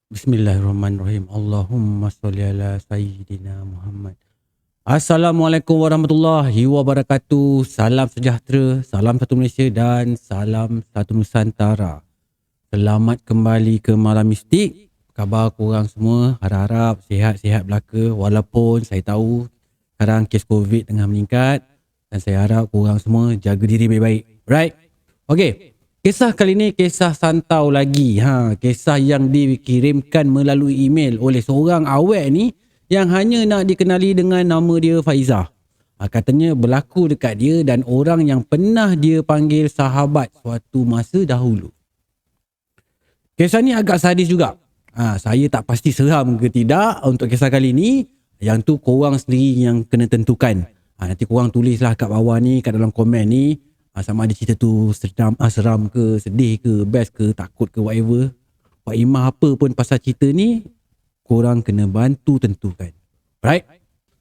Bismillahirrahmanirrahim. Allahumma salli ala Sayyidina Muhammad. Assalamualaikum warahmatullahi wabarakatuh. Salam sejahtera, salam satu Malaysia dan salam satu Nusantara. Selamat kembali ke Malam Mistik. Khabar korang semua? Harap-harap sihat-sihat belaka. Walaupun saya tahu sekarang kes COVID tengah meningkat. Dan saya harap korang semua jaga diri baik-baik. Right? Okay. Kisah kali ni kisah santau lagi. Kisah yang dikirimkan melalui email oleh seorang awet ni yang hanya nak dikenali dengan nama dia Faizah. Katanya berlaku dekat dia dan orang yang pernah dia panggil sahabat suatu masa dahulu. Kisah ni agak sadis juga. Saya tak pasti seram ke tidak untuk kisah kali ni. Yang tu korang sendiri yang kena tentukan. Nanti korang tulislah kat bawah ni, kat dalam komen ni. Sama ada cerita tu seram ke, sedih ke, best ke, takut ke, whatever. Pak Imah apa pun pasal cerita ni, korang kena bantu tentukan. Right?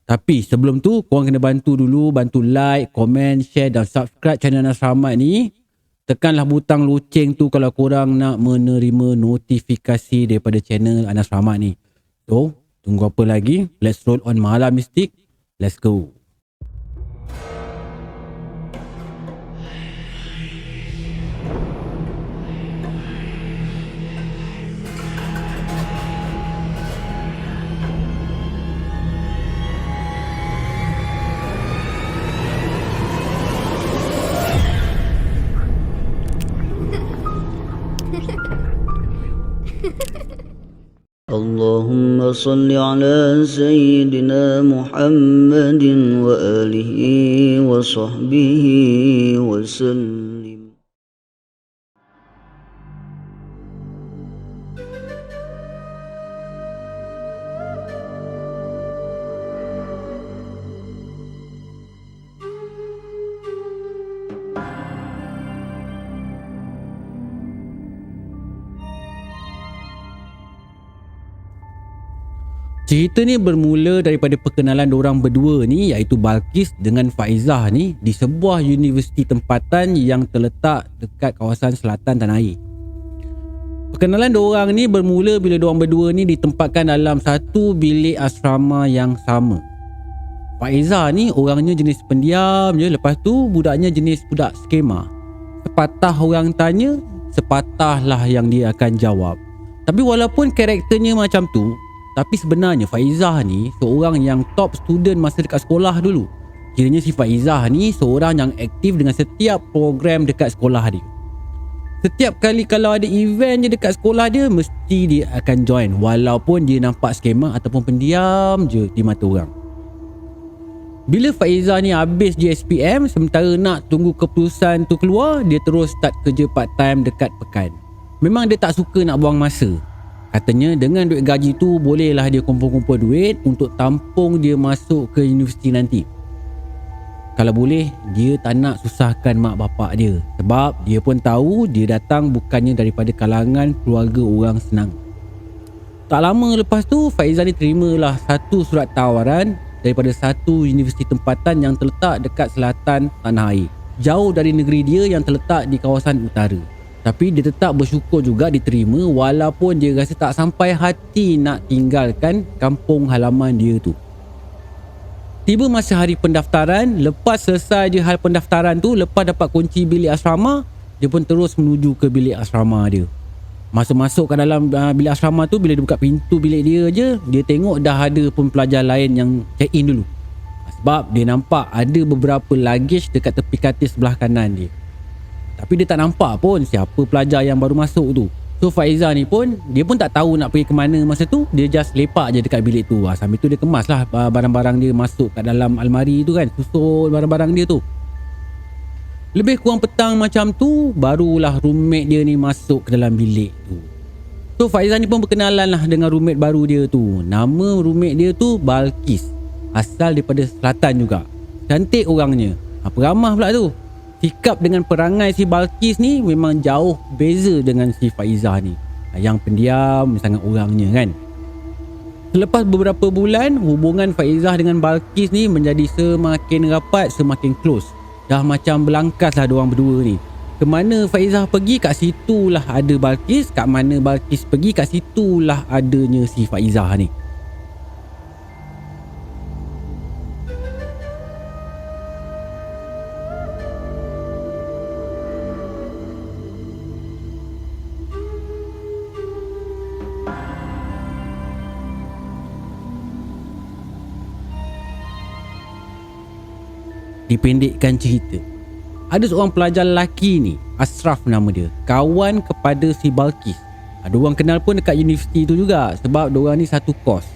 Tapi sebelum tu, korang kena bantu dulu, bantu like, komen, share dan subscribe channel Anas Rahmat ni. Tekanlah butang loceng tu kalau korang nak menerima notifikasi daripada channel Anas Rahmat ni. So, tunggu apa lagi? Let's roll on Malam Mistik. Let's go. اللهم صل على سيدنا محمد وآله وصحبه وسلم. Cerita ni bermula daripada perkenalan diorang berdua ni, iaitu Balqis dengan Faizah ni di sebuah universiti tempatan yang terletak dekat kawasan selatan tanah air. Perkenalan diorang ni bermula bila diorang berdua ni ditempatkan dalam satu bilik asrama yang sama. Faizah ni orangnya jenis pendiam je, lepas tu budaknya jenis budak skema. Sepatah orang tanya, sepatahlah yang dia akan jawab. Tapi walaupun karakternya macam tu, tapi sebenarnya Faizah ni seorang yang top student masa dekat sekolah dulu. Kiranya si Faizah ni seorang yang aktif dengan setiap program dekat sekolah dia. Setiap kali kalau ada event je dekat sekolah dia, mesti dia akan join walaupun dia nampak skema ataupun pendiam je di mata orang. Bila Faizah ni habis JSPM, sementara nak tunggu keputusan tu keluar, dia terus start kerja part time dekat pekan. Memang dia tak suka nak buang masa. Katanya dengan duit gaji tu bolehlah dia kumpul-kumpul duit untuk tampung dia masuk ke universiti nanti. Kalau boleh, dia tak nak susahkan mak bapak dia. Sebab dia pun tahu dia datang bukannya daripada kalangan keluarga orang senang. Tak lama lepas tu, Faizah ni terimalah satu surat tawaran daripada satu universiti tempatan yang terletak dekat selatan tanah air, jauh dari negeri dia yang terletak di kawasan utara. Tapi dia tetap bersyukur juga diterima walaupun dia rasa tak sampai hati nak tinggalkan kampung halaman dia tu. Tiba masa hari pendaftaran, lepas selesai je hal pendaftaran tu, lepas dapat kunci bilik asrama, dia pun terus menuju ke bilik asrama dia. Masa masuk ke dalam bilik asrama tu, bila dia buka pintu bilik dia je, dia tengok dah ada pun pelajar lain yang check in dulu. Sebab dia nampak ada beberapa luggage dekat tepi katil sebelah kanan dia. Tapi dia tak nampak pun siapa pelajar yang baru masuk tu. So Faizah ni pun, dia pun tak tahu nak pergi ke mana masa tu. Dia just lepak je dekat bilik tu. Sambil tu dia kemas lah barang-barang dia masuk kat dalam almari tu kan. Susun barang-barang dia tu. Lebih kurang petang macam tu, barulah roommate dia ni masuk ke dalam bilik tu. So Faizah ni pun berkenalan lah dengan roommate baru dia tu. Nama roommate dia tu Balqis. Asal daripada selatan juga. Cantik orangnya. Peramah pula tu. Sikap dengan perangai si Balqis ni memang jauh beza dengan si Faizah ni, yang pendiam sangat orangnya kan. Selepas beberapa bulan, hubungan Faizah dengan Balqis ni menjadi semakin rapat, semakin close. Dah macam belangkas lah diorang berdua ni. Ke mana Faizah pergi, kat situlah ada Balqis. Kat mana Balqis pergi, kat situlah adanya si Faizah ni. Dipendekkan cerita, ada seorang pelajar lelaki ni, Ashraf nama dia, kawan kepada si Balqis. Diorang kenal pun dekat universiti tu juga, sebab diorang ni satu kos.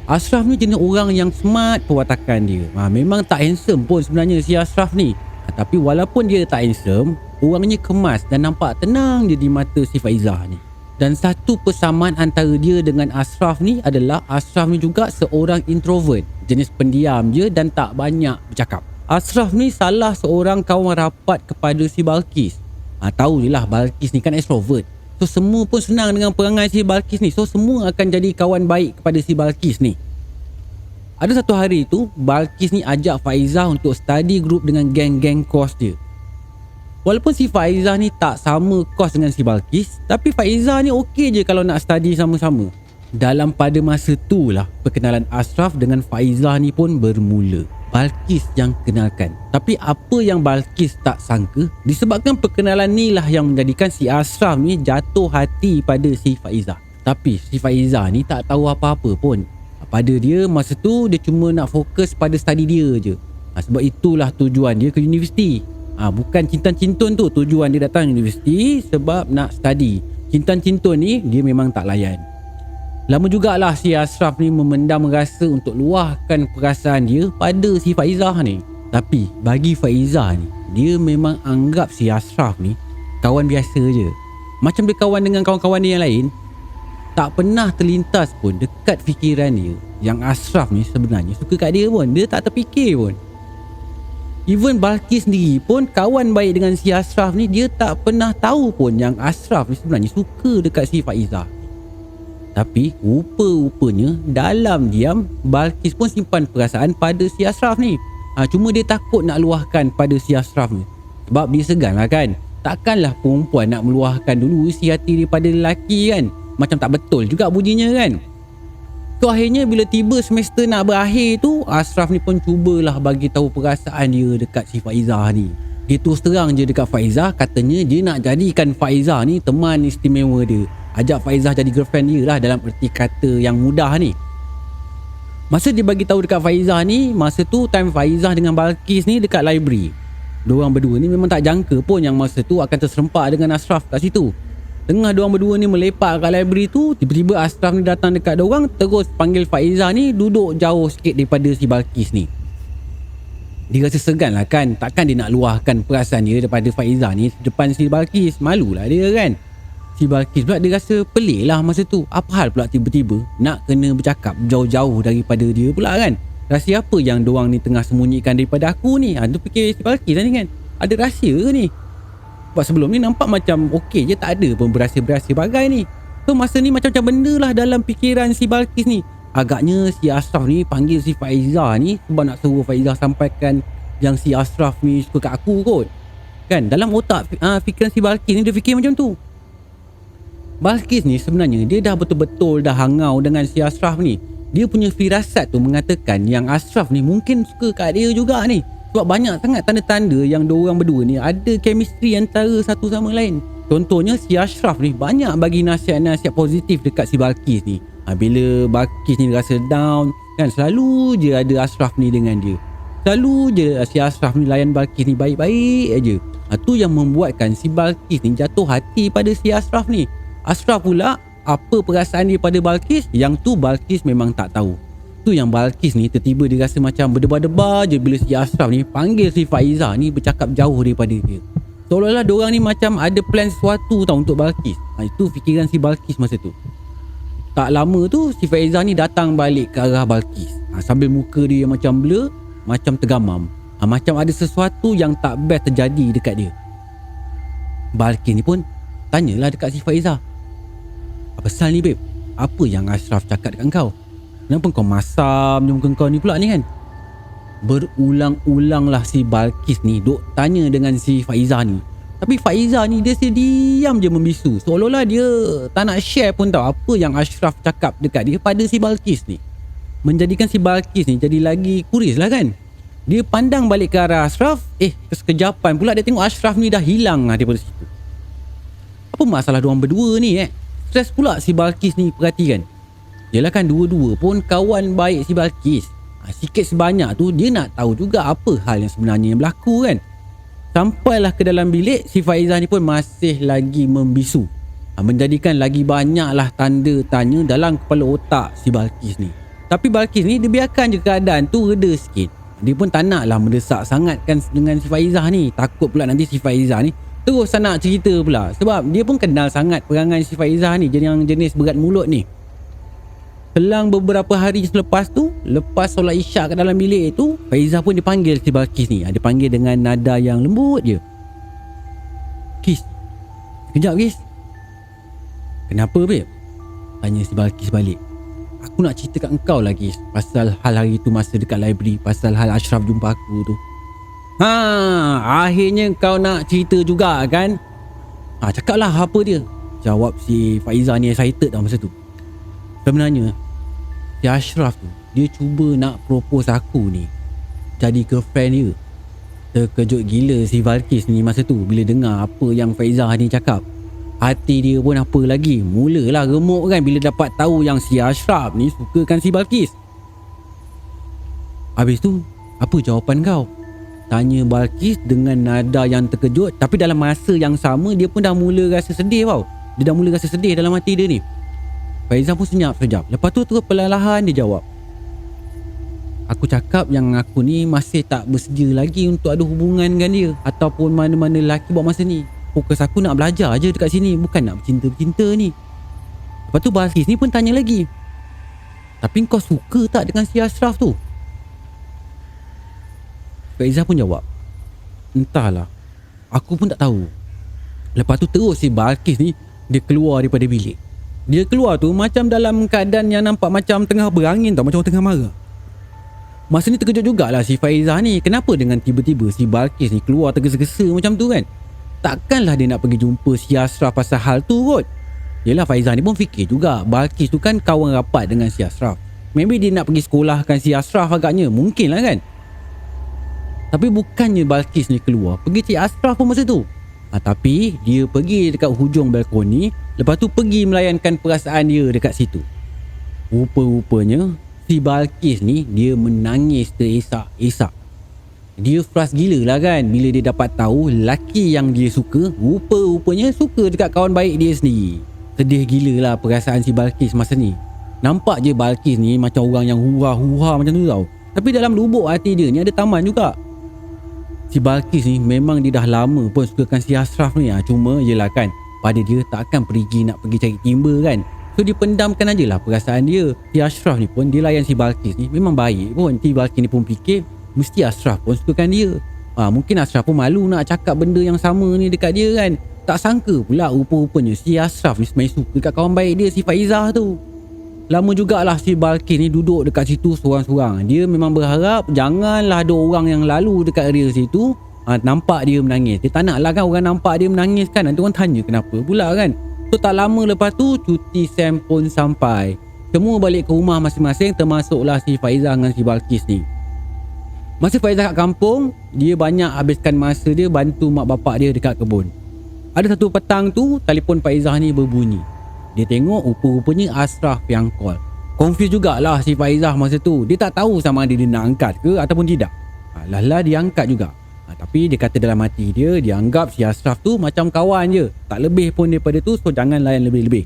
Ashraf ni jenis orang yang smart perwatakan dia. Memang tak handsome pun sebenarnya si Ashraf ni. Tapi walaupun dia tak handsome, orangnya kemas dan nampak tenang je di mata si Faizah ni. Dan satu persamaan antara dia dengan Ashraf ni adalah Ashraf ni juga seorang introvert, jenis pendiam je dan tak banyak bercakap. Ashraf ni salah seorang kawan rapat kepada si Balqis. Tahu je lah Balqis ni kan extrovert. So semua pun senang dengan perangai si Balqis ni. So semua akan jadi kawan baik kepada si Balqis ni. Ada satu hari tu, Balqis ni ajak Faizah untuk study group dengan geng-geng kos dia. Walaupun si Faizah ni tak sama kos dengan si Balqis, tapi Faizah ni okey je kalau nak study sama-sama. Dalam pada masa tu lah perkenalan Ashraf dengan Faizah ni pun bermula. Balqis yang kenalkan. Tapi apa yang Balqis tak sangka, disebabkan perkenalan ni lah yang menjadikan si Ashraf ni jatuh hati pada si Faizah. Tapi si Faizah ni tak tahu apa-apa pun. Pada dia masa tu dia cuma nak fokus pada study dia je. Sebab itulah tujuan dia ke universiti. Bukan cinta-cintun tu tujuan dia datang universiti sebab nak study. Cinta-cintun ni dia memang tak layan. Lama jugalah si Ashraf ni memendam rasa untuk luahkan perasaan dia pada si Faizah ni. Tapi bagi Faizah ni, dia memang anggap si Ashraf ni kawan biasa je. Macam dia kawan dengan kawan-kawan dia yang lain. Tak pernah terlintas pun dekat fikiran dia yang Ashraf ni sebenarnya suka kat dia pun. Dia tak terfikir pun. Even Balqis sendiri pun kawan baik dengan si Ashraf ni, dia tak pernah tahu pun yang Ashraf ni sebenarnya suka dekat si Faizah. Tapi rupa-rupanya dalam diam Balqis pun simpan perasaan pada si Ashraf ni. Cuma dia takut nak luahkan pada si Ashraf ni. Sebab dia segan lah kan. Takkanlah perempuan nak meluahkan dulu isi hati daripada lelaki kan. Macam tak betul juga bunyinya kan. So akhirnya bila tiba semester nak berakhir tu, Ashraf ni pun cubalah bagi tahu perasaan dia dekat si Faizah ni. Dia terus terang je dekat Faizah, katanya dia nak jadikan Faizah ni teman istimewa dia. Ajak Faizah jadi girlfriend dia lah dalam erti kata yang mudah ni. Masa dia bagi tahu dekat Faizah ni, masa tu time Faizah dengan Balqis ni dekat library. Diorang berdua ni memang tak jangka pun yang masa tu akan terserempak dengan Ashraf kat situ. Tengah diorang berdua ni melepak kat library tu, tiba-tiba Ashraf ni datang dekat diorang, terus panggil Faizah ni duduk jauh sikit daripada si Balqis ni. Dia rasa segan lah kan. Takkan dia nak luahkan perasaan dia daripada Faizah ni depan si Balqis. Malulah dia kan. Si Balqis pula dia rasa pelik lah masa tu. Apa hal pula tiba-tiba nak kena bercakap jauh-jauh daripada dia pula kan. Rahsia apa yang diorang ni tengah sembunyikan daripada aku ni? Tu fikir si Balqis lah ni kan. Ada rahsia ke ni? Sebab sebelum ni nampak macam okey je, tak ada pun berahsia-berahsia bagai ni. So masa ni macam-macam benda lah dalam fikiran si Balqis ni. Agaknya si Ashraf ni panggil si Faizah ni sebab nak suruh Faizah sampaikan yang si Ashraf ni suka kat aku kot. Kan dalam otak fikiran si Balqis ni dia fikir macam tu. Balqis ni sebenarnya dia dah betul-betul dah hangau dengan si Ashraf ni. Dia punya firasat tu mengatakan yang Ashraf ni mungkin suka kat dia juga ni. Sebab banyak sangat tanda-tanda yang diorang berdua ni ada chemistry antara satu sama lain. Contohnya si Ashraf ni banyak bagi nasihat-nasihat positif dekat si Balqis ni. Bila Balqis ni rasa down kan, selalu je ada Ashraf ni dengan dia. Selalu je si Ashraf ni layan Balqis ni baik-baik aja. Tu yang membuatkan si Balqis ni jatuh hati pada si Ashraf ni. Ashraf pula apa perasaan dia pada Balqis, yang tu Balqis memang tak tahu. Tu yang Balqis ni tiba-tiba dia rasa macam berdebar-debar je bila si Ashraf ni panggil si Faizah ni bercakap jauh daripada dia. Seolah-olah diorang ni macam ada plan sesuatu tau untuk Balqis. Itu fikiran si Balqis masa tu. Tak lama tu si Faizah ni datang balik ke arah Balqis. Sambil muka dia macam blur, macam tergamam. Macam ada sesuatu yang tak best terjadi dekat dia. Balqis ni pun tanyalah dekat si Faizah. Apa pasal ni babe? Apa yang Ashraf cakap dekat kau? Kenapa kau masam je muka kau ni pula ni kan? Berulang-ulang lah si Balqis ni duk tanya dengan si Faizah ni. Tapi Faizah ni dia diam je membisu. Seolah-olah dia tak nak share pun tahu apa yang Ashraf cakap dekat dia pada si Balqis ni. Menjadikan si Balqis ni jadi lagi kuris lah kan. Dia pandang balik ke arah Ashraf. Kesekejapan pula dia tengok Ashraf ni dah hilang lah daripada situ. Apa masalah diorang berdua ni Stres pula si Balqis ni perhatikan. Yelah kan dua-dua pun kawan baik si Balqis. Sikit sebanyak tu dia nak tahu juga apa hal yang sebenarnya yang berlaku kan. Sampailah ke dalam bilik, si Faizah ni pun masih lagi membisu. Menjadikan lagi banyaklah tanda tanya dalam kepala otak si Balqis ni. Tapi Balqis ni dia biarkan je keadaan tu reda sikit. Dia pun tak naklah mendesak sangat kan dengan si Faizah ni. Takut pula nanti si Faizah ni terus nak cerita pula. Sebab dia pun kenal sangat perangai si Faizah ni, yang jenis berat mulut ni. Selang beberapa hari selepas tu, lepas solat isyak kat dalam bilik tu, Faizah pun dipanggil si Balqis ni. Dia panggil dengan nada yang lembut je. Kis, sekejap Kis. Kenapa babe? Tanya si Balqis balik. Aku nak cerita kat engkau lah Kis, pasal hal hari tu masa dekat library, pasal hal Ashraf jumpa aku tu. Akhirnya kau nak cerita juga kan? Cakaplah apa dia? Jawab si Faizah ni excited dah masa tu. Sebenarnya si Ashraf tu dia cuba nak propose aku ni jadi girlfriend dia. Terkejut gila si Balqis ni masa tu bila dengar apa yang Faizah ni cakap. Hati dia pun apa lagi, mulalah remuk kan bila dapat tahu yang si Ashraf ni sukakan si Balqis. Habis tu apa jawapan kau? Tanya Balqis dengan nada yang terkejut. Tapi dalam masa yang sama dia pun dah mula rasa sedih tau. Dia dah mula rasa sedih dalam hati dia ni. Faizah pun senyap sekejap. Lepas tu terus perlahan dia jawab. Aku cakap yang aku ni masih tak bersedia lagi untuk ada hubungan dengan dia ataupun mana-mana lelaki buat masa ni. Fokus aku nak belajar je dekat sini, bukan nak bercinta-cinta ni. Lepas tu Balqis ni pun tanya lagi. Tapi kau suka tak dengan si Ashraf tu? Faizah pun jawab. Entahlah, aku pun tak tahu. Lepas tu terus si Balqis ni dia keluar daripada bilik. Dia keluar tu macam dalam keadaan yang nampak macam tengah berangin tau, macam tengah marah. Masa ni terkejut jugalah si Faizah ni. Kenapa dengan tiba-tiba si Balqis ni keluar tergesa-gesa macam tu kan? Takkanlah dia nak pergi jumpa si Ashraf pasal hal tu kot. Yelah Faizah ni pun fikir juga Balqis tu kan kawan rapat dengan si Ashraf. Maybe dia nak pergi sekolahkan si Ashraf agaknya. Mungkin lah kan. Tapi bukannya Balqis ni keluar pergi si Ashraf pun masa tu. Tapi dia pergi dekat hujung balkoni. Lepas tu pergi melayankan perasaan dia dekat situ. Rupa-rupanya si Balqis ni dia menangis terisak-isak. Dia frust gila lah kan bila dia dapat tahu lelaki yang dia suka rupa-rupanya suka dekat kawan baik dia sendiri. Sedih gila lah perasaan si Balqis masa ni. Nampak je Balqis ni macam orang yang hura-hura macam tu tau. Tapi dalam lubuk hati dia ni ada taman juga. Si Balqis ni memang dia dah lama pun sukakan si Ashraf ni. Cuma yelah kan, pada dia tak akan nak pergi cari timba kan. So dia pendamkan aje lah perasaan dia. Si Ashraf ni pun dia layan si Balqis ni memang baik pun. Si Balqis ni pun fikir mesti Ashraf pun sukakan dia. Mungkin Ashraf pun malu nak cakap benda yang sama ni dekat dia kan. Tak sangka pula rupa-rupanya si Ashraf ni sebenarnya suka dekat kawan baik dia si Faizah tu. Lama jugalah si Balqis ni duduk dekat situ seorang-seorang. Dia memang berharap janganlah ada orang yang lalu dekat area situ nampak dia menangis. Dia tak nak lah kan orang nampak dia menangis kan. Nanti orang tanya kenapa pula kan. So tak lama lepas tu cuti Sam pun sampai. Semua balik ke rumah masing-masing, termasuklah si Faizah dengan si Balqis ni. Masa Faizah kat kampung, dia banyak habiskan masa dia bantu mak bapak dia dekat kebun. Ada satu petang tu telefon Faizah ni berbunyi. Dia tengok rupa-rupanya Ashraf yang call. Confused jugalah si Faizah masa tu. Dia tak tahu sama ada dia nak angkat ke ataupun tidak. Lah dia angkat juga. Tapi dia kata dalam hati dia anggap si Ashraf tu macam kawan je. Tak lebih pun daripada tu, so jangan layan lebih-lebih.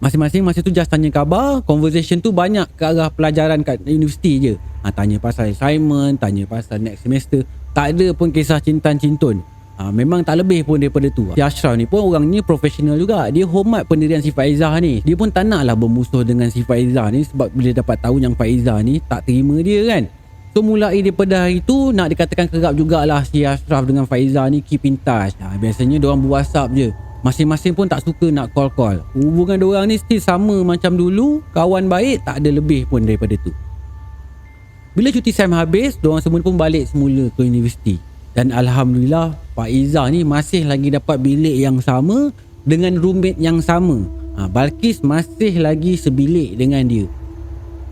Masing-masing masa tu just tanya khabar. Conversation tu banyak ke arah pelajaran kat universiti je. Tanya pasal assignment, tanya pasal next semester. Tak ada pun kisah cintan-cintun. Memang tak lebih pun daripada tu. Si Ashraf ni pun orangnya profesional juga. Dia hormat pendirian si Faizah ni. Dia pun tak naklah bermusuh dengan si Faizah ni. Sebab bila dapat tahu yang Faizah ni tak terima dia kan. So mulai daripada hari tu nak dikatakan kerap jugalah si Ashraf dengan Faizah ni keep in touch. Biasanya diorang WhatsApp je. Masing-masing pun tak suka nak call-call. Hubungan diorang ni still sama macam dulu. Kawan baik, tak ada lebih pun daripada tu. Bila cuti Sam habis, diorang semua pun balik semula ke universiti. Dan Alhamdulillah Faizah ni masih lagi dapat bilik yang sama dengan roommate yang sama. Balqis masih lagi sebilik dengan dia.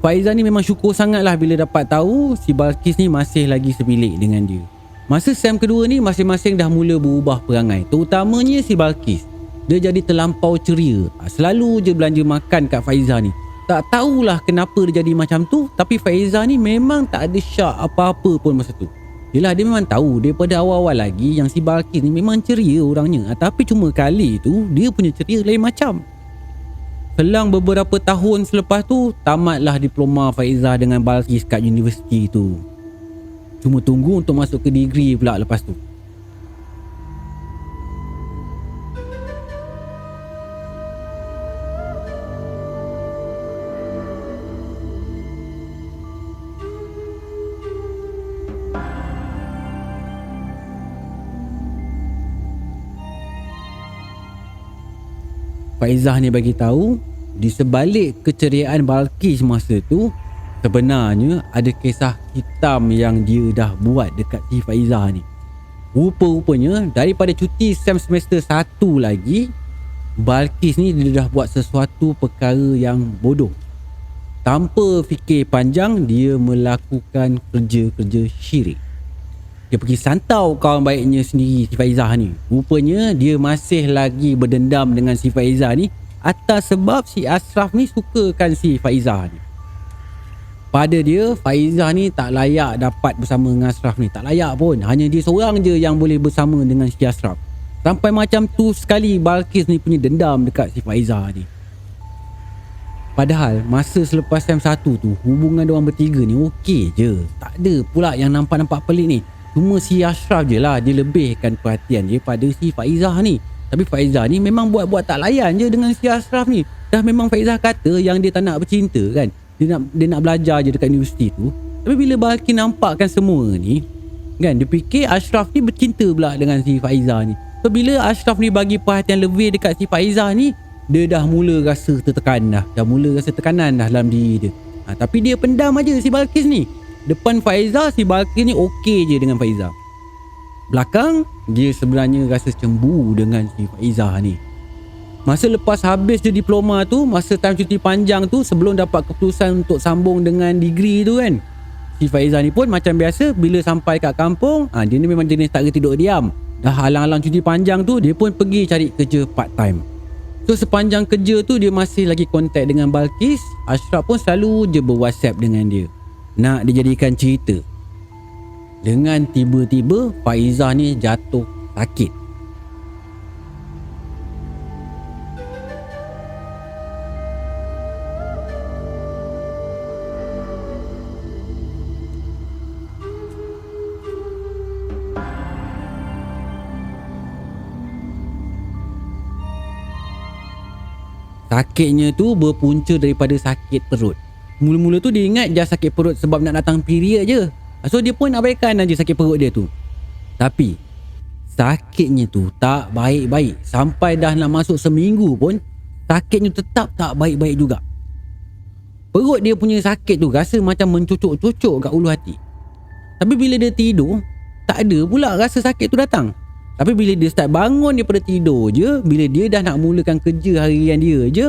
Faizah ni memang syukur sangat lah bila dapat tahu si Balqis ni masih lagi sebilik dengan dia. Masa sem kedua ni masing-masing dah mula berubah perangai. Terutamanya si Balqis. Dia jadi terlampau ceria. Selalu je belanja makan kat Faizah ni. Tak tahulah kenapa dia jadi macam tu, tapi Faizah ni memang tak ada syak apa-apa pun masa tu. Yelah, dia memang tahu daripada awal-awal lagi yang si Balqis ni memang ceria orangnya. Tapi cuma kali tu dia punya ceria lain macam. Selang beberapa tahun selepas tu, tamatlah diploma Faizah dengan Balqis kat universiti tu. Cuma tunggu untuk masuk ke degree pula lepas tu. Faizah ni bagi tahu di sebalik keceriaan Balqis masa tu sebenarnya ada kisah hitam yang dia dah buat dekat si Faizah ni. Rupa-rupanya daripada cuti sem semester 1 lagi, Balqis ni dia dah buat sesuatu perkara yang bodoh. Tanpa fikir panjang, dia melakukan kerja-kerja syirik. Dia pergi santau kawan baiknya sendiri, si Faizah ni. Rupanya dia masih lagi berdendam dengan si Faizah ni atas sebab si Ashraf ni sukakan si Faizah ni. Pada dia, Faizah ni tak layak dapat bersama dengan Ashraf ni. Tak layak pun. Hanya dia seorang je yang boleh bersama dengan si Ashraf. Sampai macam tu sekali Balqis ni punya dendam dekat si Faizah ni. Padahal masa selepas sem 1 tu, hubungan diorang bertiga ni okey je. Tak ada pula yang nampak-nampak pelik ni. Cuma si Ashraf je lah dia lebihkan perhatian dia pada si Faizah ni. Tapi Faizah ni memang buat-buat tak layan je dengan si Ashraf ni. Dah memang Faizah kata yang dia tak nak bercinta kan. Dia nak belajar je dekat universiti tu. Tapi bila Balqis nampakkan semua ni kan, dia fikir Ashraf ni bercinta pula dengan si Faizah ni. So bila Ashraf ni bagi perhatian lebih dekat si Faizah ni, dia dah mula rasa tertekan dah. Dah mula rasa tekanan dah dalam diri dia. Tapi dia pendam aja si Balqis ni. Depan Faizah, si Balqis ni okey je dengan Faizah. Belakang, dia sebenarnya rasa cemburu dengan si Faizah ni. Masa lepas habis je diploma tu, masa time cuti panjang tu, sebelum dapat keputusan untuk sambung dengan degree tu kan, si Faizah ni pun macam biasa, bila sampai kat kampung, dia ni memang jenis tak tidur diam. Dah halang-halang cuti panjang tu, dia pun pergi cari kerja part time. So sepanjang kerja tu, dia masih lagi kontak dengan Balqis. Ashraf pun selalu je ber-WhatsApp dengan dia, nak dijadikan cerita. Dengan tiba-tiba Faizah ni jatuh sakit. Sakitnya tu berpunca daripada sakit perut. Mula-mula tu dia ingat just sakit perut sebab nak datang period je. So dia pun abaikan aja sakit perut dia tu. Tapi sakitnya tu tak baik-baik. Sampai dah nak masuk seminggu pun sakitnya tetap tak baik-baik juga. Perut dia punya sakit tu rasa macam mencucuk-cucuk kat ulu hati. Tapi bila dia tidur, tak ada pula rasa sakit tu datang. Tapi bila dia start bangun daripada tidur je, bila dia dah nak mulakan kerja harian dia je,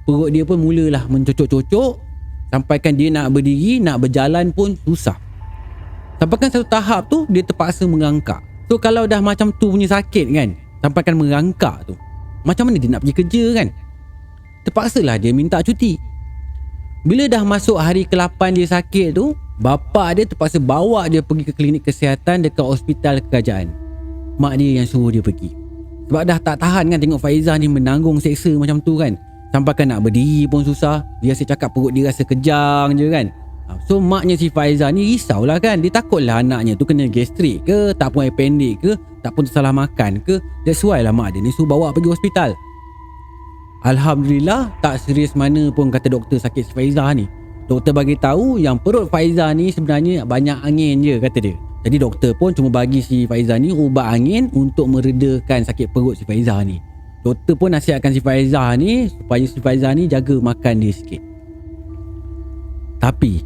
perut dia pun mulalah mencucuk-cucuk. Sampaikan dia nak berdiri, nak berjalan pun susah. Sampaikan satu tahap tu, dia terpaksa merangkak. So kalau dah macam tu punya sakit kan, sampaikan merangkak tu, macam mana dia nak pergi kerja kan? Terpaksalah dia minta cuti. Bila dah masuk hari ke-8 dia sakit tu, bapa dia terpaksa bawa dia pergi ke klinik kesihatan dekat hospital kerajaan. Mak dia yang suruh dia pergi. Sebab dah tak tahan kan tengok Faizah ni menanggung seksa macam tu kan. Sampaikan nak berdiri pun susah. Dia asyik cakap perut dia rasa kejang je kan. So maknya si Faizah ni risaulah kan. Dia takutlah anaknya tu kena gastrik ke, tak pun appendix ke, tak pun tersalah makan ke. That's why lah mak dia ni suruh bawa pergi hospital. Alhamdulillah tak serius mana pun kata doktor sakit si Faizah ni. Doktor bagi tahu yang perut Faizah ni sebenarnya banyak angin je kata dia. Jadi doktor pun cuma bagi si Faizah ni ubat angin untuk meredakan sakit perut si Faizah ni. Doktor pun nasihatkan si Faizah ni supaya si Faizah ni jaga makan dia sikit. Tapi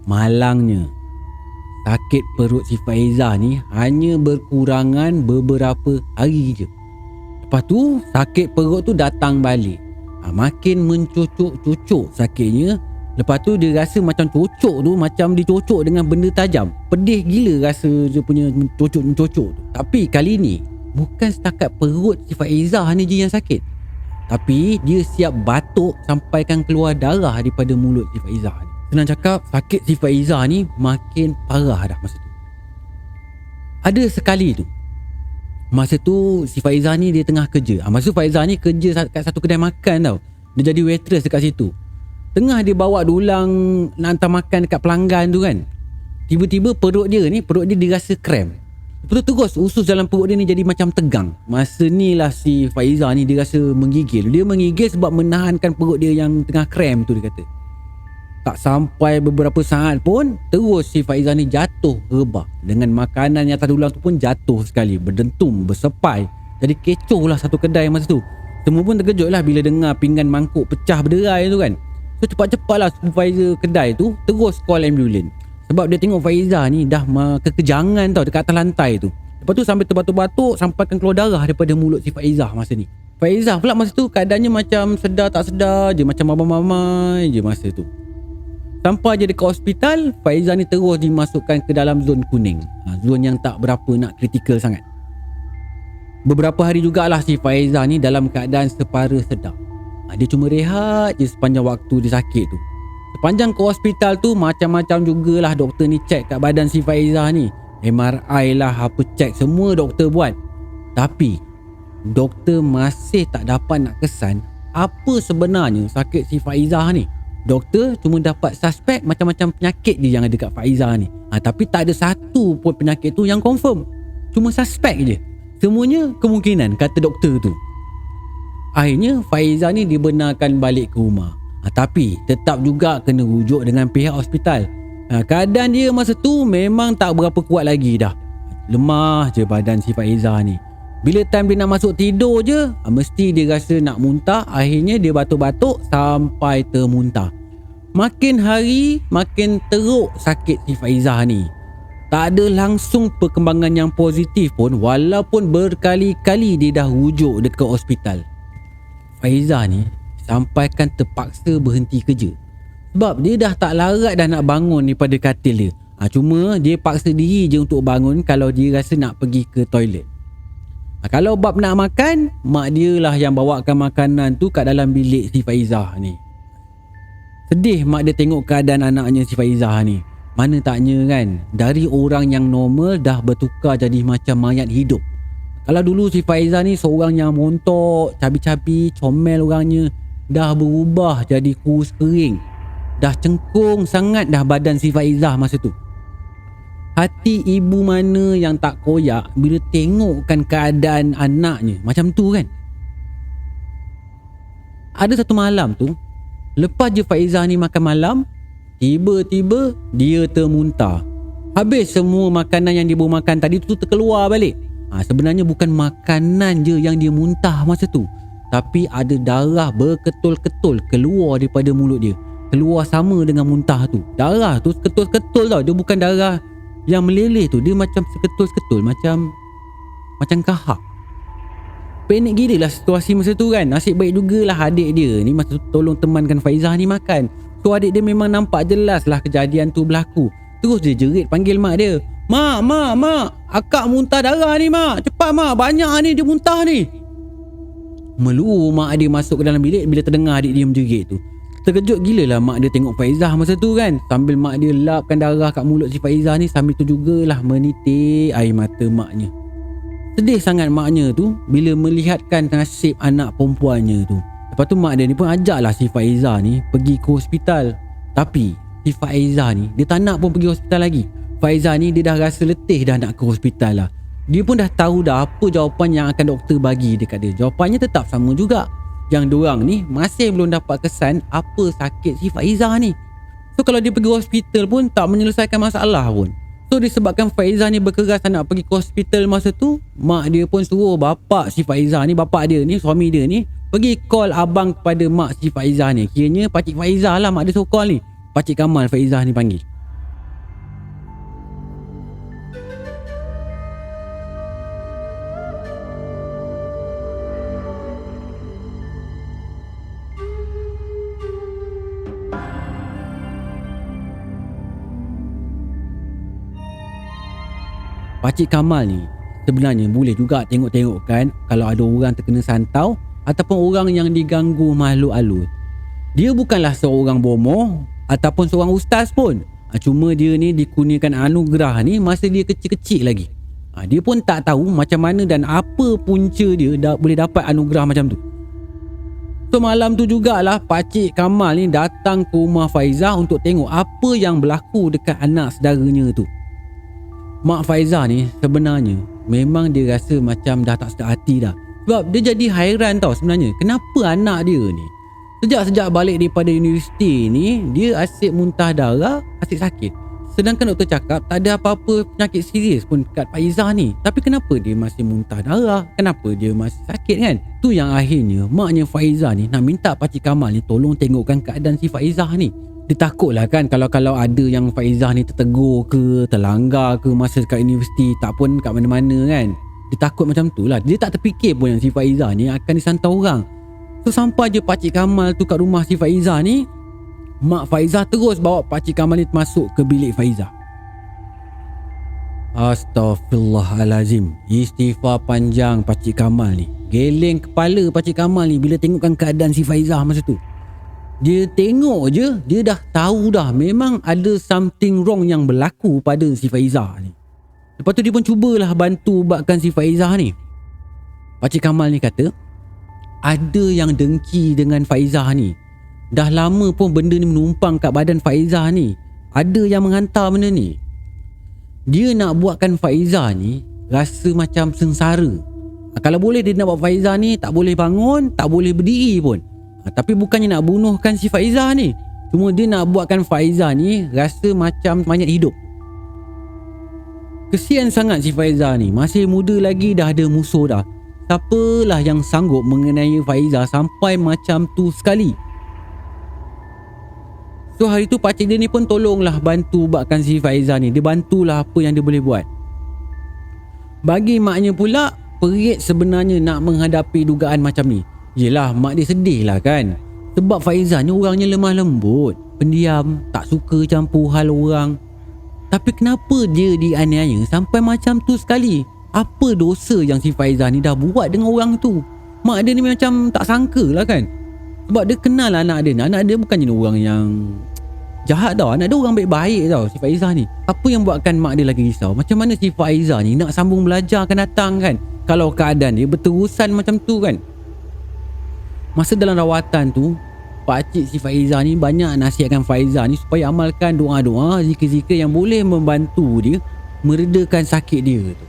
malangnya sakit perut si Faizah ni hanya berkurangan beberapa hari je. Lepas tu sakit perut tu datang balik. Makin mencucuk-cucuk sakitnya. Lepas tu dia rasa macam cocok tu, macam dicocok dengan benda tajam. Pedih gila rasa dia punya cocok-cocok tu. Tapi kali ni bukan setakat perut si Faizah ni je yang sakit, tapi dia siap batuk sampaikan keluar darah daripada mulut si Faizah ni. Senang cakap, sakit si Faizah ni makin parah dah masa tu. Ada sekali tu, masa tu si Faizah ni dia tengah kerja. Masa tu Faizah ni kerja kat satu kedai makan tau. Dia jadi waitress dekat situ. Tengah dia bawa dulang nak hantar makan dekat pelanggan tu kan, tiba-tiba perut dia dirasa cramp. Lepas tu terus usus dalam perut dia ni jadi macam tegang. Masa ni lah si Faizah ni dia rasa menggigil. Dia menggigil sebab menahankan perut dia yang tengah cramp tu, dia kata. Tak sampai beberapa saat pun, terus si Faizah ni jatuh rebah. Dengan makanan yang atas dulang tu pun jatuh sekali, berdentum, bersepai. Jadi kecoh lah satu kedai masa tu. Semua pun terkejut lah bila dengar pinggan mangkuk pecah berderai tu kan. So cepat-cepat lah supervisor kedai tu terus call ambulans. Sebab dia tengok Faizah ni dah kekejangan tau dekat atas lantai tu. Lepas tu sampai terbatuk-batuk, sampaikan keluar darah daripada mulut si Faizah masa ni. Faizah pula masa tu keadaannya macam sedar tak sedar je, macam mamai-mamai je masa tu. Sampai je dekat hospital, Faizah ni terus dimasukkan ke dalam zon kuning. Zon yang tak berapa nak kritikal sangat. Beberapa hari jugalah si Faizah ni dalam keadaan separa sedar. Dia cuma rehat je sepanjang waktu dia sakit tu. Sepanjang ke hospital tu macam-macam jugalah doktor ni check kat badan si Faizah ni. MRI lah, apa check semua doktor buat. Tapi doktor masih tak dapat nak kesan apa sebenarnya sakit si Faizah ni. Doktor cuma dapat suspek macam-macam penyakit je yang ada kat Faizah ni. Tapi tak ada satu pun penyakit tu yang confirm. Cuma suspek je. Semuanya kemungkinan, kata doktor tu. Akhirnya Faizah ni dibenarkan balik ke rumah. Tapi tetap juga kena rujuk dengan pihak hospital. Keadaan dia masa tu memang tak berapa kuat lagi dah. Lemah je badan si Faizah ni. Bila time dia nak masuk tidur je, mesti dia rasa nak muntah. Akhirnya dia batuk-batuk sampai termuntah. Makin hari makin teruk sakit si Faizah ni. Tak ada langsung perkembangan yang positif pun, walaupun berkali-kali dia dah rujuk dekat hospital. Faizah ni sampaikan terpaksa berhenti kerja. Sebab dia dah tak larat dah nak bangun daripada katil dia. Cuma dia paksa diri je untuk bangun kalau dia rasa nak pergi ke toilet. Kalau bab nak makan, mak dia lah yang bawakan makanan tu kat dalam bilik si Faizah ni. Sedih mak dia tengok keadaan anaknya si Faizah ni. Mana taknya kan, dari orang yang normal dah bertukar jadi macam mayat hidup. Kalau dulu si Faizah ni seorang yang montok, cabi-cabi, comel orangnya, dah berubah jadi kurus kering. Dah cengkung sangat dah badan si Faizah masa tu. Hati ibu mana yang tak koyak bila tengokkan keadaan anaknya macam tu kan. Ada satu malam tu, lepas je Faizah ni makan malam, tiba-tiba dia termuntah. Habis semua makanan yang dia bawa makan tadi tu terkeluar balik. Sebenarnya bukan makanan je yang dia muntah masa tu, tapi ada darah berketul-ketul keluar daripada mulut dia. Keluar sama dengan muntah tu. Darah tu seketul-ketul tau. Dia bukan darah yang meleleh tu. Dia macam seketul-seketul, Macam kahak. Panik gila lah situasi masa tu kan. Nasib baik jugalah adik dia ni masa tu tolong temankan Faizah ni makan. So adik dia memang nampak jelas lah kejadian tu berlaku. Terus dia jerit panggil mak dia. Mak, akak muntah darah ni mak. Cepat mak, banyak ni dia muntah ni. Meluru mak dia masuk ke dalam bilik bila terdengar adik dia menjerit tu. Terkejut gila lah mak dia tengok Faizah masa tu kan. Sambil mak dia lapkan darah kat mulut si Faizah ni, sambil tu jugalah menitik air mata maknya. Sedih sangat maknya tu bila melihatkan nasib anak perempuannya tu. Lepas tu mak dia ni pun ajaklah si Faizah ni pergi ke hospital. Tapi si Faizah ni dia tak nak pun pergi hospital lagi. Faizah ni dia dah rasa letih dah nak ke hospital lah. Dia pun dah tahu dah apa jawapan yang akan doktor bagi dekat dia. Jawapannya tetap sama juga. Yang diorang ni masih belum dapat kesan apa sakit si Faizah ni. So kalau dia pergi hospital pun tak menyelesaikan masalah pun. So disebabkan Faizah ni berkeras nak pergi ke hospital masa tu, mak dia pun suruh bapak si Faizah ni, bapak dia ni, suami dia ni, pergi call abang kepada mak si Faizah ni. Kiranya Pakcik Faizah lah mak dia suruh call ni. Pakcik Kamal Faizah ni panggil. Pakcik Kamal ni sebenarnya boleh juga tengok-tengok kan kalau ada orang terkena santau ataupun orang yang diganggu makhluk halus. Dia bukanlah seorang bomoh ataupun seorang ustaz pun. Cuma dia ni dikurniakan anugerah ni masa dia kecil-kecil lagi. Dia pun tak tahu macam mana dan apa punca dia boleh dapat anugerah macam tu. So malam tu jugalah Pakcik Kamal ni datang ke rumah Faizah untuk tengok apa yang berlaku dekat anak saudaranya tu. Mak Faizah ni sebenarnya memang dia rasa macam dah tak sedar hati dah. Sebab dia jadi hairan tau sebenarnya. Kenapa anak dia ni Sejak balik daripada universiti ni dia asyik muntah darah, asyik sakit. Sedangkan doktor cakap tak ada apa-apa penyakit serius pun kat Faizah ni. Tapi kenapa dia masih muntah darah? Kenapa dia masih sakit kan? Tu yang akhirnya maknya Faizah ni nak minta Pakcik Kamal ni tolong tengokkan keadaan si Faizah ni. Dia takut lah kan kalau ada yang Faizah ni tertegur ke, terlanggar ke masa kat universiti, tak pun kat mana-mana kan. Dia takut macam tu lah. Dia tak terfikir pun yang si Faizah ni akan disantau orang. So sampai je Pakcik Kamal tu kat rumah si Faizah ni, Mak Faizah terus bawa Pakcik Kamal ni masuk ke bilik Faizah. Astaghfirullahalazim. Istighfar panjang Pakcik Kamal ni. Geleng kepala Pakcik Kamal ni bila tengokkan keadaan si Faizah masa tu. Dia tengok je, dia dah tahu dah memang ada something wrong yang berlaku pada si Faizah ni. Lepas tu dia pun cubalah bantu ubatkan si Faizah ni. Pakcik Kamal ni kata ada yang dengki dengan Faizah ni. Dah lama pun benda ni menumpang kat badan Faizah ni. Ada yang menghantar benda ni. Dia nak buatkan Faizah ni rasa macam sengsara. Kalau boleh dia nak buat Faizah ni tak boleh bangun, tak boleh berdiri pun. Tapi bukannya nak bunuhkan si Faizah ni. Cuma dia nak buatkan Faizah ni rasa macam mayat hidup. Kesian sangat si Faizah ni. Masih muda lagi dah ada musuh dah. Siapalah yang sanggup mengenai Faizah sampai macam tu sekali. So hari tu pakcik dia ni pun tolonglah bantu ubatkan si Faizah ni. Dia bantulah apa yang dia boleh buat. Bagi maknya pula, perit sebenarnya nak menghadapi dugaan macam ni. Yelah, mak dia sedih lah kan. Sebab Faizah ni orangnya lemah lembut, pendiam, tak suka campur hal orang. Tapi kenapa dia dianiaya sampai macam tu sekali? Apa dosa yang si Faizah ni dah buat dengan orang tu? Mak dia ni macam tak sangka lah kan. Sebab dia kenal anak dia ni. Anak dia bukannya orang yang jahat tau. Anak dia orang baik-baik tau si Faizah ni. Apa yang buatkan mak dia lagi risau? Macam mana si Faizah ni nak sambung belajar akan datang kan, kalau keadaan dia berterusan macam tu kan. Masa dalam rawatan tu, pakcik si Faizah ni banyak nasihatkan Faizah ni supaya amalkan doa-doa, zikir-zikir yang boleh membantu dia meredakan sakit dia tu.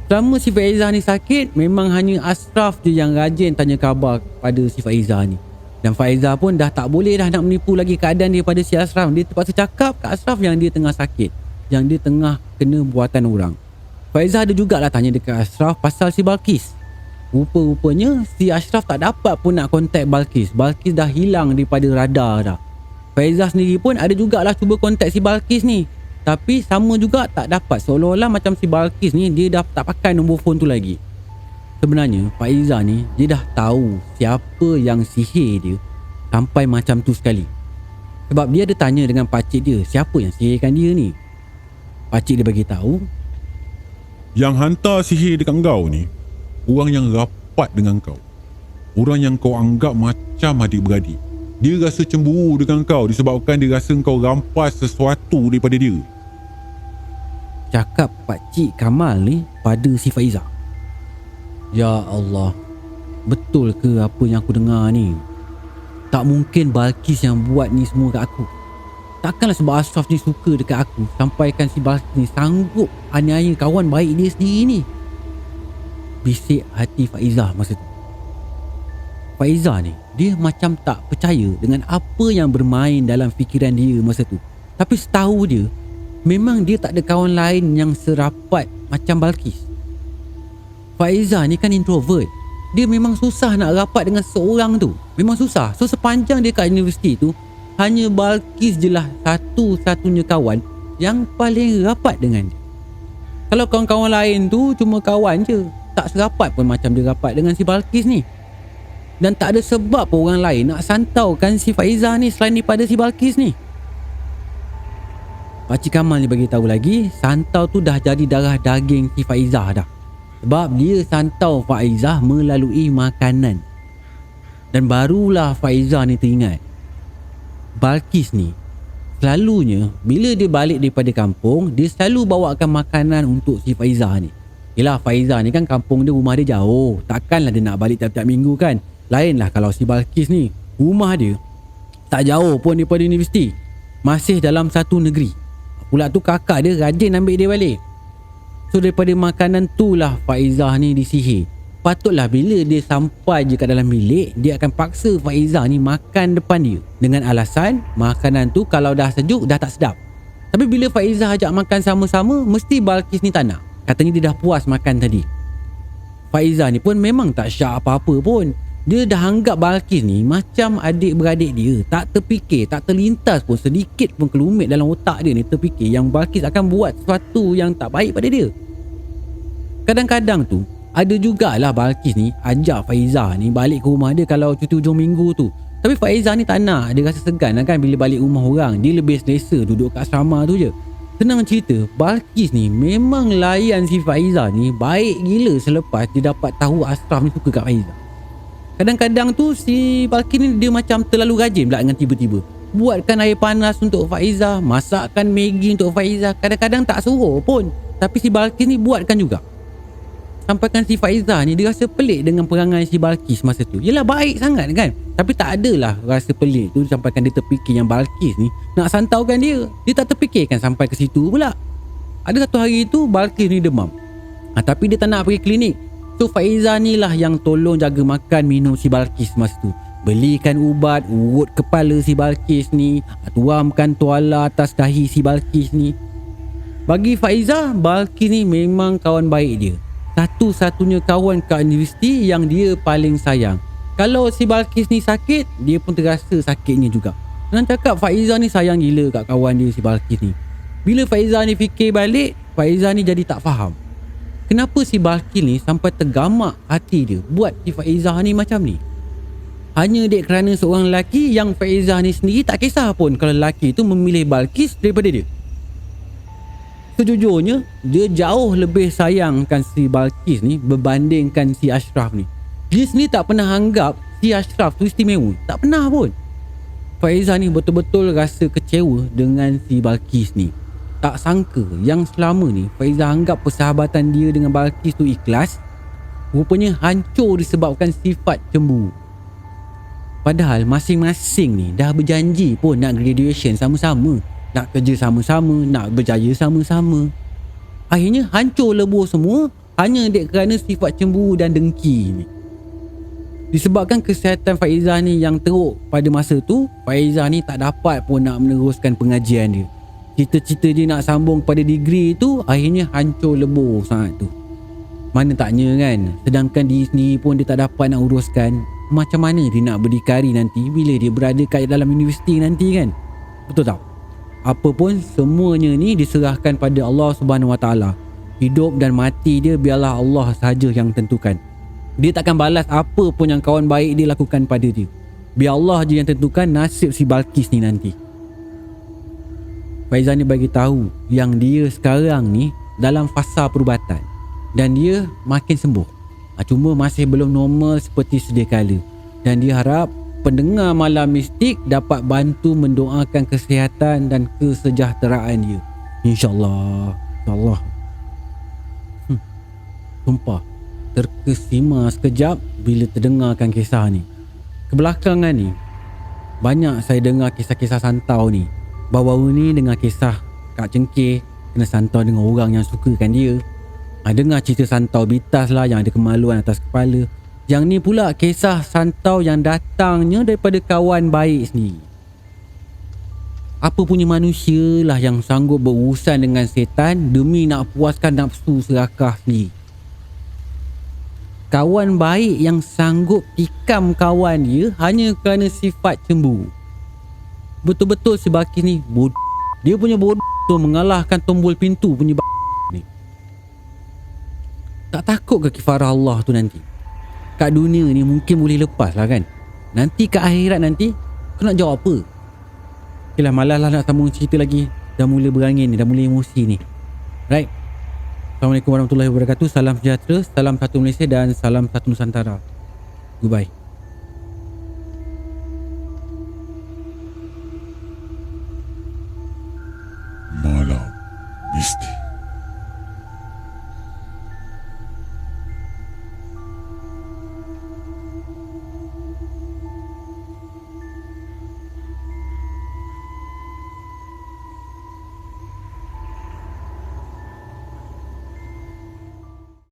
Selama si Faizah ni sakit, memang hanya Ashraf je yang rajin tanya khabar pada si Faizah ni. Dan Faizah pun dah tak boleh dah nak menipu lagi keadaan dia pada si Ashraf. Dia terpaksa cakap kat Ashraf yang dia tengah sakit, yang dia tengah kena buatan orang. Faizah ada jugalah tanya dekat Ashraf pasal si Balqis. Rupa-rupanya si Ashraf tak dapat pun nak kontak Balqis. Balqis dah hilang daripada radar dah. Faizah sendiri pun ada jugalah cuba kontak si Balqis ni, tapi sama juga tak dapat. Seolah-olah macam si Balqis ni dia dah tak pakai nombor phone tu lagi. Sebenarnya Faizah ni dia dah tahu siapa yang sihir dia sampai macam tu sekali. Sebab dia ada tanya dengan pakcik dia, siapa yang sihirkan dia ni. Pakcik dia bagi tahu, yang hantar sihir dekat kau ni orang yang rapat dengan kau. Orang yang kau anggap macam adik-beradik. Dia rasa cemburu dengan kau disebabkan dia rasa kau rampas sesuatu daripada dia. Cakap Pakcik Kamal ni pada si Faizah. Ya Allah, betul ke apa yang aku dengar ni? Tak mungkin Balqis yang buat ni semua kat aku. Takkanlah sebab Ashraf ni suka dekat aku sampaikan si Balqis ni sanggup aniaya kawan baik dia sendiri ni. Bisik hati Faizah masa tu. Faizah ni dia macam tak percaya dengan apa yang bermain dalam fikiran dia masa tu. Tapi setahu dia, memang dia tak ada kawan lain yang serapat macam Balqis. Faizah ni kan introvert. Dia memang susah nak rapat dengan seorang tu. Memang susah. So sepanjang dia kat universiti tu, hanya Balqis je lah satu-satunya kawan yang paling rapat dengan dia. Kalau kawan-kawan lain tu cuma kawan je, tak serapat pun macam dia rapat dengan si Balqis ni. Dan tak ada sebab pun orang lain nak santaukan si Faizah ni selain daripada si Balqis ni. Pakcik Kamal ni bagi tahu lagi, santau tu dah jadi darah daging si Faizah dah. Sebab dia santau Faizah melalui makanan. Dan barulah Faizah ni teringat, Balkis ni selalunya bila dia balik daripada kampung, dia selalu bawakan makanan untuk si Faizah ni. Yelah, Faizah ni kan kampung dia, rumah dia jauh, takkanlah dia nak balik tiap-tiap minggu kan. Lainlah kalau si Balkis ni, rumah dia tak jauh pun daripada universiti, masih dalam satu negeri. Pula tu kakak dia rajin ambil dia balik. So daripada makanan tu lah Faizah ni disihir. Patutlah bila dia sampai je kat dalam bilik, dia akan paksa Faizah ni makan depan dia, dengan alasan makanan tu kalau dah sejuk dah tak sedap. Tapi bila Faizah ajak makan sama-sama, mesti Balkis ni tak nak. Katanya dia dah puas makan tadi. Faizah ni pun memang tak syak apa-apa pun. Dia dah anggap Balkis ni macam adik-beradik dia. Tak terfikir, tak terlintas pun sedikit pun kelumit dalam otak dia ni terfikir yang Balkis akan buat sesuatu yang tak baik pada dia. Kadang-kadang tu ada jugalah Balkis ni ajak Faizah ni balik ke rumah dia kalau cuti hujung minggu tu. Tapi Faizah ni tak nak. Dia rasa segan kan bila balik rumah orang. Dia lebih selesa duduk kat asrama tu je. Senang cerita, Balkis ni memang layan si Faizah ni baik gila selepas dia dapat tahu Ashraf ni suka kat Faizah. Kadang-kadang tu si Balkis ni dia macam terlalu rajin pula dengan tiba-tiba buatkan air panas untuk Faizah, masakkan Maggi untuk Faizah. Kadang-kadang tak suruh pun, tapi si Balkis ni buatkan juga. Sampaikan si Faizah ni dia rasa pelik dengan perangai si Balkis masa tu. Yelah, baik sangat kan, tapi tak adalah rasa pelik tu sampaikan dia terfikir yang Balkis ni nak santaukan dia. Dia tak terfikirkan sampai ke situ pula. Ada satu hari tu Balkis ni demam, tapi dia tak nak pergi klinik. So Faizah ni lah yang tolong jaga makan minum si Balkis masa tu. Belikan ubat, urut kepala si Balkis ni, tuamkan tuala atas dahi si Balkis ni. Bagi Faizah, Balkis ni memang kawan baik dia. Satu-satunya kawan kat universiti yang dia paling sayang. Kalau si Balkis ni sakit, dia pun terasa sakitnya juga. Senang cakap, Faizah ni sayang gila kat kawan dia si Balkis ni. Bila Faizah ni fikir balik, Faizah ni jadi tak faham kenapa si Balkis ni sampai tergamak hati dia buat si Faizah ni macam ni. Hanya dek kerana seorang lelaki yang Faizah ni sendiri tak kisah pun kalau lelaki tu memilih Balkis daripada dia. Sejujurnya, dia jauh lebih sayangkan si Balkis ni berbandingkan si Ashraf ni. Dia sendiri tak pernah anggap si Ashraf tu istimewa. Tak pernah pun. Faizah ni betul-betul rasa kecewa dengan si Balkis ni. Tak sangka yang selama ni Faizah anggap persahabatan dia dengan Balkis tu ikhlas, rupanya hancur disebabkan sifat cemburu. Padahal masing-masing ni dah berjanji pun nak graduation sama-sama, nak kerja sama-sama, nak berjaya sama-sama. Akhirnya hancur lebur semua hanya dek kerana sifat cemburu dan dengki ni. Disebabkan kesihatan Faizah ni yang teruk pada masa tu, Faizah ni tak dapat pun nak meneruskan pengajian dia. Cita-cita dia nak sambung pada degree tu akhirnya hancur lebur sangat tu. Mana taknya kan, sedangkan dia sendiri pun dia tak dapat nak uruskan. Macam mana dia nak berdikari nanti bila dia berada kat dalam universiti nanti kan? Betul tak? Apa pun semuanya ni diserahkan pada Allah Subhanahu Wa Taala. Hidup dan mati dia biarlah Allah sahaja yang tentukan. Dia takkan balas apa pun yang kawan baik dia lakukan pada dia. Biar Allah je yang tentukan nasib si Balkis ni nanti. Faizah ni bagi tahu yang dia sekarang ni dalam fasa perubatan dan dia makin sembuh. Cuma masih belum normal seperti sedia kala. Dan dia harap pendengar Malam Mistik dapat bantu mendoakan kesihatan dan kesejahteraan dia. InsyaAllah. InsyaAllah. Sumpah, terkesima sekejap bila terdengarkan kisah ni. Kebelakangan ni banyak saya dengar kisah-kisah santau ni. Baru-baru ni dengar kisah Kak Cengkeh kena santau dengan orang yang sukakan dia. Dengar cerita santau bitas lah yang ada kemaluan atas kepala. Yang ni pula kisah santau yang datangnya daripada kawan baik sendiri. Apa punya manusia lah yang sanggup berurusan dengan setan demi nak puaskan nafsu serakah sendiri. Kawan baik yang sanggup tikam kawan dia hanya kerana sifat cemburu. Betul-betul si Balkis ni bodoh. Dia punya bodoh tu mengalahkan tombol pintu punya ni. Tak takut ke kifarah Allah tu nanti? Kat dunia ni mungkin boleh lepas lah kan. Nanti kat akhirat nanti kau nak jawab apa? Okay lah, malas lah nak sambung cerita lagi. dah mula berangin ni, dah mula emosi ni. Right. Assalamualaikum warahmatullahi wabarakatuh. Salam sejahtera, salam satu Malaysia dan salam satu Nusantara. Goodbye. Malam Mistik.